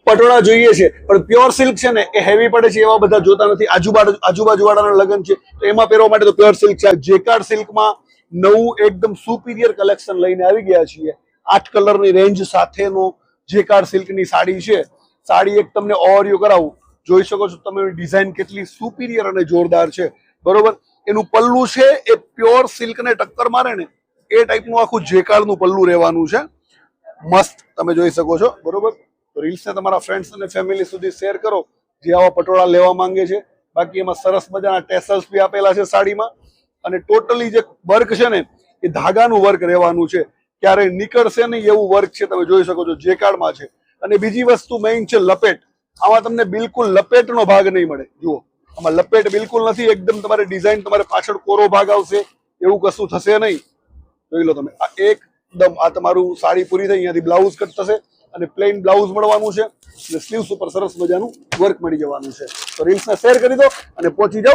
પટોળા જોઈએ છે પણ પ્યોર સિલ્ક છે ને એ હેવી પડે છે એવા બધા જોતા નથી. આજુબાજુ વાળાના લગ્ન છે તો એમાં પહેરવા માટે તો પ્યોર સિલ્ક છે. જેકાર્ડ સિલ્કમાં નવું એકદમ સુપીરિયર કલેક્શન લઈને આવી ગયા છીએ. 8 કલરની રેન્જ સાથેનો જેકાર્ડ સિલ્કની સાડી છે. સાડી એક તમને ઓવરવ્યુ કરાવું, જોઈ શકો છો તમે ડિઝાઇન કેટલી સુપીરિયર અને જોરદાર છે. બરોબર, એનું પલ્લું છે એ પ્યોર સિલ્કને ટક્કર મારે ને એ ટાઈપનું આખું જેકાર્ડનું પલ્લું રહેવાનું છે. મસ્ત તમે જોઈ શકો છો. બરોબર, તો રીલ્સને તમારા ફ્રેન્ડ્સ અને ફેમિલી સુધી શેર કરો જે આવા પટોળા લેવા માંગે છે. બાકી એમાં સરસ મજાના ટેસલ્સ બી આપેલા છે સાડીમાં, અને ટોટલી જે વર્ક છે ને એ ધાગાનું વર્ક રહેવાનું છે, ક્યારેય નીકળશે નહીં એવું વર્ક છે. તમે જોઈ શકો છો જેકાર્ડમાં છે. અને બીજી વસ્તુ મેઇન છે લપેટ. આમાં તમને બિલકુલ લપેટનો ભાગ નહીં મળે. જુઓ, આમાં લપેટ બિલકુલ નથી. એકદમ તમારે ડિઝાઇન, તમારે પાછળ કોરો ભાગ આવશે એવું કશું થશે નહીં. જોઈ લો તમે, આ એકદમ આ તમારું સાડી પૂરી થઈ, અહીંયાથી બ્લાઉઝ કટ થશે અને પ્લેન બ્લાઉઝ મળવાનું છે અને સ્લીવ્સ ઉપર સરસ મજાનું વર્ક મળી જવાનું છે. તો રીલ્સને શેર કરી દો અને પહોંચી જાઓ